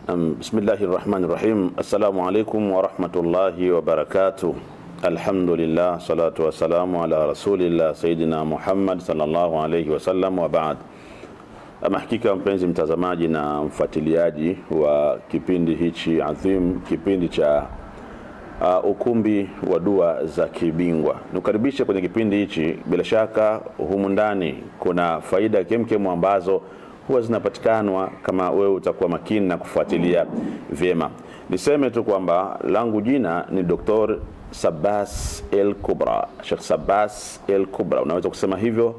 Bismillahirrahmanirrahim. Assalamu alaikum wa rahmatullahi wa barakatuh. Alhamdulillah, salatu wa salamu ala rasulillah Sayyidina Muhammad sallallahu alayhi wa sallam wa ba'd. Ama hakika mpenzi mtazamaji na mfuatiliaji wa kipindi hichi adhim, kipindi cha ukumbi wa dua za kibingwa. Nukaribisha kwenye kipindi hichi. Bila shaka humu ndani kuna faida kemkemu ambazo huwa zinapatikanwa kama wewe utakuwa makini na kufuatilia vyema. Niseme tu kwamba langu jina ni Dr. Sabbas El Kubra, Sheikh Sabbas El Kubra. Unaweza kusema hivyo,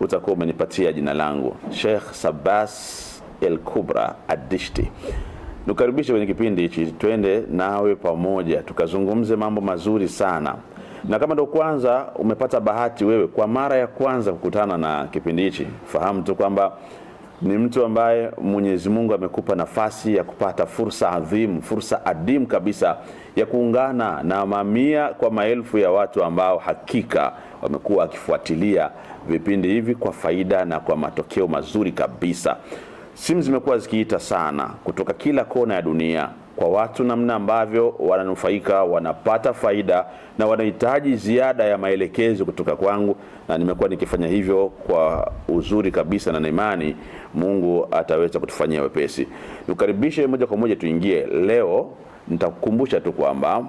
utakuwa umenipatia jina langu, Sheikh Sabbas El Kubra Ad-Dishti. Nukaribisha kwenye kipindi hichi, twende nawe pamoja tukazungumze mambo mazuri sana. Na kama ndo kwanza umepata bahati wewe kwa mara ya kwanza kukutana na kipindi hichi, fahamu tu kwamba ni mtu ambaye Mwenyezi Mungu amekupa nafasi ya kupata fursa adhim, fursa adim kabisa ya kuungana na mamia kwa maelfu ya watu ambao hakika wamekuwa wakifuatilia vipindi hivi kwa faida na kwa matokeo mazuri kabisa. Simu zimekuwa zikiita sana kutoka kila kona ya dunia kwa watu namna ambavyo wananufaika, wanapata faida na wanahitaji ziada ya maelekezo kutoka kwangu, na nimekuwa nikifanya hivyo kwa uzuri kabisa, na imani Mungu ataweza kutufanyia wepesi. Nikaribishe moja kwa moja tuingie. Leo nitakukumbusha tu kwamba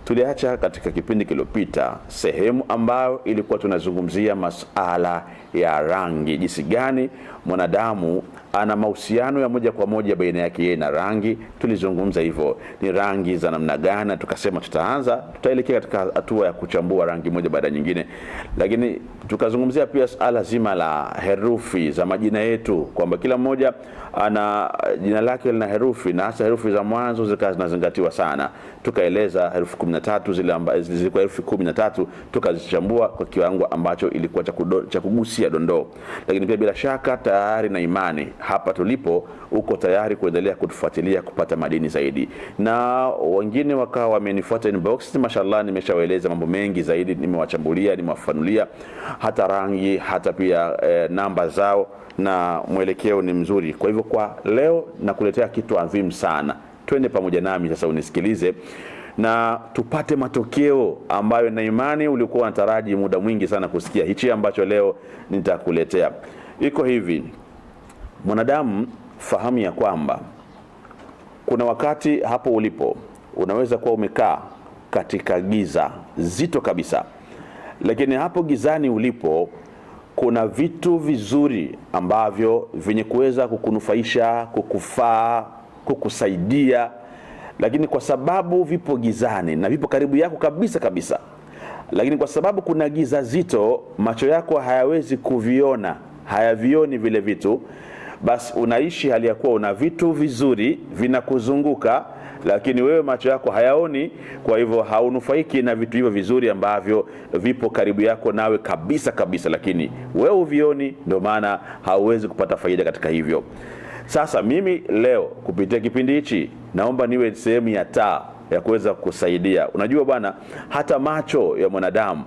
tuliacha katika kipindi kilopita sehemu ambayo ilikuwa tunazungumzia masuala ya rangi, jinsi gani mwanadamu ana mahusiano ya moja kwa moja baina yake yeye na rangi. Tulizungumza hivyo ni rangi za namna gani, tukasema tutaelekea katika hatua ya kuchambua rangi moja baada nyingine. Lakini tukazungumzia pia suala zima la herufi za majina yetu, kwamba kila mmoja ana jina lake lina herufi, na hasa herufi za mwanzo zinazingatiwa sana. Tukaeleza herufi 13 zile ambazo zilikuwa herufi 13, tukazichambua kwa kiwango ambacho ilikuwa cha kugusia dondoo. Lakini pia bila shaka tayari na imani hapa tulipo uko tayari kuendelea kutufuatilia kupata madini zaidi, na wengine wakawa wamenifuata inbox. Mashallah, nimeshawaeleza mambo mengi zaidi, nimewachambulia, nimewafanulia hata rangi, hata pia namba zao, na mwelekeo ni mzuri. Kwa hivyo kwa leo nakuletea kitu adhimu sana. Twende pamoja nami sasa unisikilize na tupate matokeo ambayo na imani ulikuwa unataraji muda mwingi sana kusikia hichi ambacho leo nitakuletea. Iko hivi, mwanadamu, fahamu ya kwamba kuna wakati hapo ulipo unaweza kuwa umekaa katika giza zito kabisa, lakini hapo gizani ulipo kuna vitu vizuri ambavyo venye kuweza kukunufaisha, kukufaa, kukusaidia. Lakini kwa sababu vipo gizani na vipo karibu yako kabisa kabisa, lakini kwa sababu kuna giza zito, macho yako hayawezi kuviona, hayavioni vile vitu, basi unaishi hali ya kuwa una vitu vizuri vinakuzunguka, lakini wewe macho yako hayaoni. Kwa hivyo haunufaiki na vitu hivyo vizuri ambavyo vipo karibu yako nawe kabisa kabisa, lakini wewe uvioni, ndio maana hauwezi kupata faida katika hivyo. Sasa mimi leo kupitia kipindi hichi naomba niwe sehemu ya taa ya kuweza kusaidia. Unajua bwana, hata macho ya mwanadamu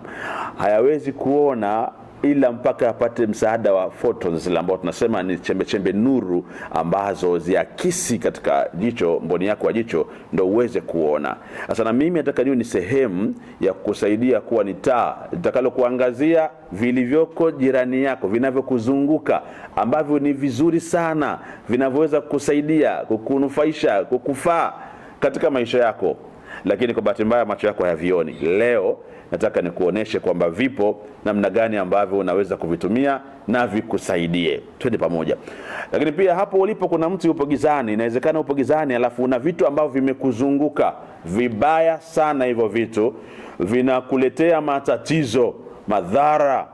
hayawezi kuona ila mpaka apate msaada wa photons, zile ambazo tunasema ni chembe chembe nuru ambazo ziakisi katika jicho, mboni yako ya jicho, ndio uweze kuona. Sasa na mimi nataka niwe ni sehemu ya kukusaidia kuwa ni taa litakalo kuangazia vilivyoko jirani yako, vinavyokuzunguka, ambavyo ni vizuri sana, vinavyoweza kukusaidia, kukunufaisha, kukufaa katika maisha yako, lakini kwa bahati mbaya macho yako hayavioni. Leo nataka nikuoneshe kwamba vipo namna gani ambavyo unaweza kuvitumia na vikusaidie. Twende pamoja. Lakini pia hapo ulipo kuna mtu yupo gizani, inawezekana upo gizani alafu una vitu ambavyo vimekuzunguka vibaya sana. Hivyo vitu vinakuletea matatizo, madhara,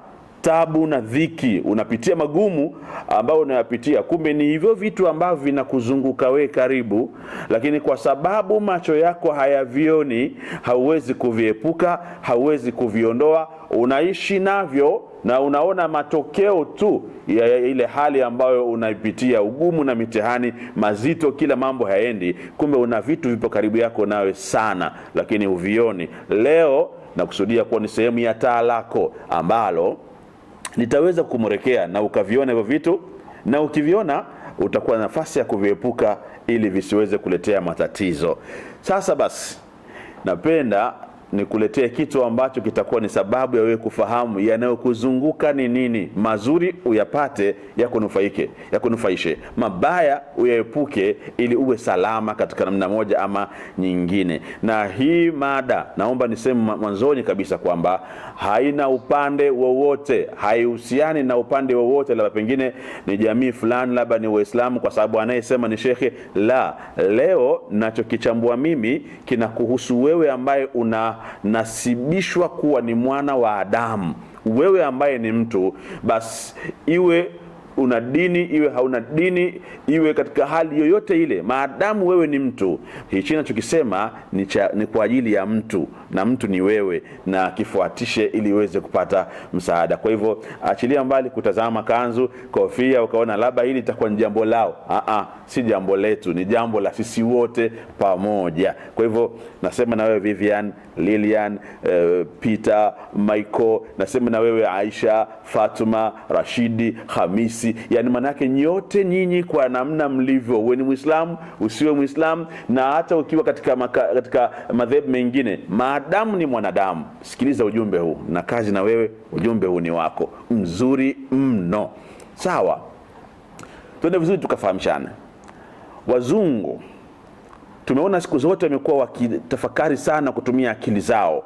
tabu na dhiki, unapitia magumu ambao unayapitia. Kumbe ni hivyo vitu ambavyo vinakuzunguka we karibu, lakini kwa sababu macho yako hayavioni, hauwezi kuviepuka, hauwezi kuviondoa, unaishi navyo na unaona matokeo tu ya ile hali ambayo unaipitia, ugumu na mitihani mazito, kila mambo haendi. Kumbe una vitu vipo karibu yako nawe sana, lakini uvioni. Leo nakusudia kuwa ni sehemu ya taa lako ambalo nitaweza kumrekea na ukaviona hivyo vitu, na ukiviona utakuwa na nafasi ya kuviepuka ili visiweze kuletea matatizo. Sasa basi, napenda nikuletee kitu ambacho kitakuwa ni sababu ya wewe kufahamu yanayokuzunguka ni nini. Mazuri uyapate, yakunufaishe, mabaya uyaepuke, ili uwe salama katika namna moja ama nyingine. Na hii mada naomba niseme mwanzoni kabisa kwamba haina upande wowote, haihusiani na upande wowote, labda pengine ni jamii fulani, labda ni Waislamu kwa sababu anayesema ni shekhe. La, leo ninachokichambua mimi kinakuhusu wewe ambaye nasibishwa kuwa ni mwana wa Adamu. Wewe ambaye ni mtu, basi iwe una dini, iwe hauna dini, iwe katika hali yoyote ile, maadamu wewe ni mtu, hichi ninachokisema ni kwa ajili ya mtu, na mtu ni wewe, na kifuatishe ili uweze kupata msaada. Kwa hivyo achilia mbali kutazama kanzu, kofia, ukaona labda hili itakuwa ni jambo lao. Si jambo letu, ni jambo la sisi wote pamoja. Kwa hivyo nasema na wewe Vivian, Lilian, Peter, Michael, nasema na wewe Aisha, Fatuma, Rashidi, Hamisi, yani manake nyote nyinyi kwa namna mlivyo, uwe ni Muislamu, usiwe Muislamu, na hata ukiwa katika madhehebu mengine, maadamu ni mwanadamu, sikiliza ujumbe huu, na kazi na wewe, ujumbe huu ni wako, mzuri mno. Sawa, twende vizuri tukafahamishane. Wazungu tumeona siku zote wamekuwa wakitafakari sana kutumia akili zao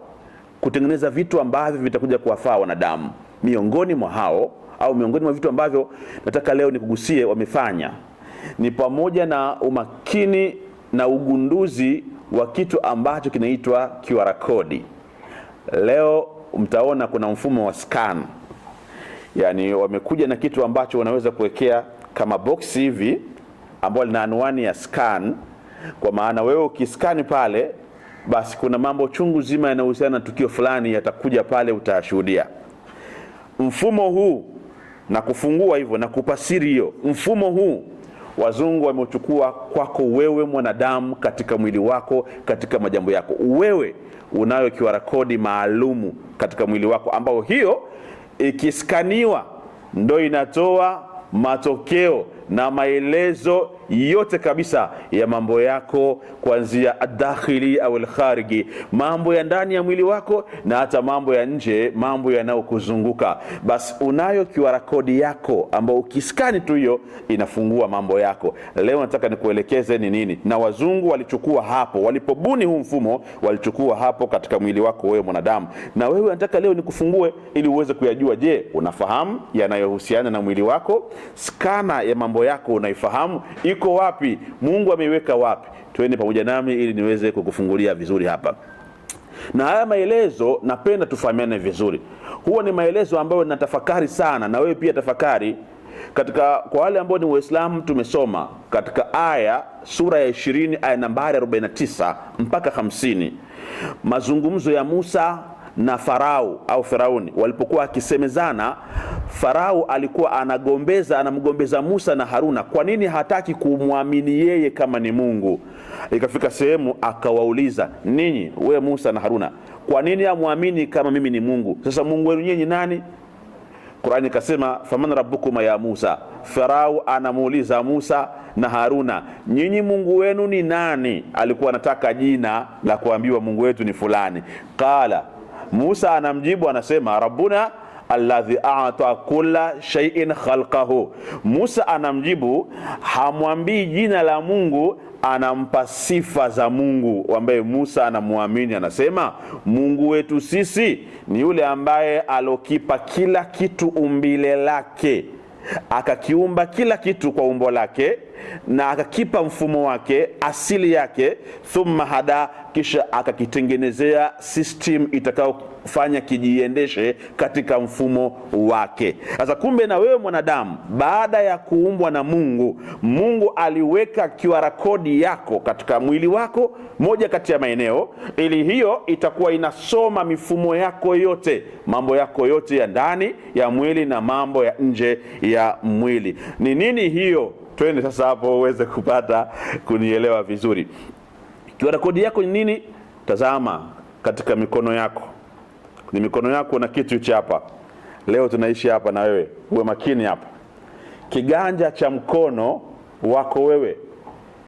kutengeneza vitu ambavyo vitakuja kuwafaa wanadamu. Miongoni mwa hao, au miongoni mwa vitu ambavyo nataka leo nikugusie wamefanya, ni pamoja na umakini na ugunduzi wa kitu ambacho kinaitwa QR code. Leo mtaona kuna mfumo wa scan. Yani wamekuja na kitu ambacho wanaweza kuwekea kama box hivi ambao lina anwani ya scan, kwa maana wewe ukiscan pale, basi kuna mambo chungu zima yanayohusiana na tukio fulani yatakuja pale, utashuhudia. Mfumo huu na kufungua hivyo na kupasiri hiyo, mfumo huu wazungu wamechukua kwako wewe mwanadamu, katika mwili wako, katika majambo yako. Wewe unayo QR code maalumu katika mwili wako, ambao hiyo ikiskaniwa ndo inatoa matokeo na maelezo yote kabisa ya mambo yako, kuanzia adakhili au alkhariji, mambo ya ndani ya mwili wako na hata mambo ya nje, mambo yanayokuzunguka. Basi unayo QR code yako ambao ukiskani tu hiyo inafungua mambo yako. Leo nataka nikuelekeze ni nini, na wazungu walichukua hapo, walipobuni huu mfumo walichukua hapo katika mwili wako wewe mwanadamu. Na wewe nataka leo nikufungue ili uweze kuyajua. Je, unafahamu yanayohusiana na mwili wako? Skana ya mambo yako unaifahamu? Iko wapi? Mungu ameiweka wapi? Twende pamoja nami ili niweze kukufungulia vizuri hapa. Na haya maelezo napenda tufahamiane vizuri. Huwa ni maelezo ambayo natafakari sana, na wewe pia tafakari. Kwa wale ambao ni Waislamu, tumesoma katika sura ya 20 aya nambari 49 mpaka 50, mazungumzo ya Musa na Farao au Firauni walipokuwa akisemezana. Farao alikuwa anamgombeza Musa na Haruna, kwa nini hataki kumwamini yeye kama ni Mungu. Ikafika sehemu akawauliza, ninyi wewe Musa na Haruna, kwa nini amwamini kama mimi ni Mungu? Sasa Mungu wenu nyinyi nani? Qur'ani ikasema, faman rabbukuma ya Musa. Farao anamuuliza Musa na Haruna, nyinyi Mungu wenu ni nani? Alikuwa anataka jina la kuambiwa Mungu wetu ni fulani. Qala, Musa anamjibu anasema, rabbuna alladhi a'ta kulla shay'in khalqahu. Musa anamjibu, hamwambii jina la Mungu, anampa sifa za Mungu ambaye Musa anamuamini. Anasema Mungu wetu sisi ni yule ambaye alokipa kila kitu umbile lake, akakiumba kila kitu kwa umbo lake, na akakipa mfumo wake, asili yake, thumma hada, kisha akakitengenezea system itakayofanya kijiendeshe katika mfumo wake. Sasa kumbe na wewe mwanadamu, baada ya kuumbwa na Mungu, Mungu aliweka QR code yako katika mwili wako, moja kati ya maeneo, ili hiyo itakuwa inasoma mifumo yako yote, mambo yako yote ya ndani ya mwili na mambo ya nje ya mwili. Ni nini hiyo? Twende sasa hapo uweze kupata kunielewa vizuri. QR code yako ni nini? Tazama katika mikono yako. Ni mikono yako na kitu cha hapa. Leo tunaishi hapa na wewe. Uwe makini hapa. Kiganja cha mkono wako wewe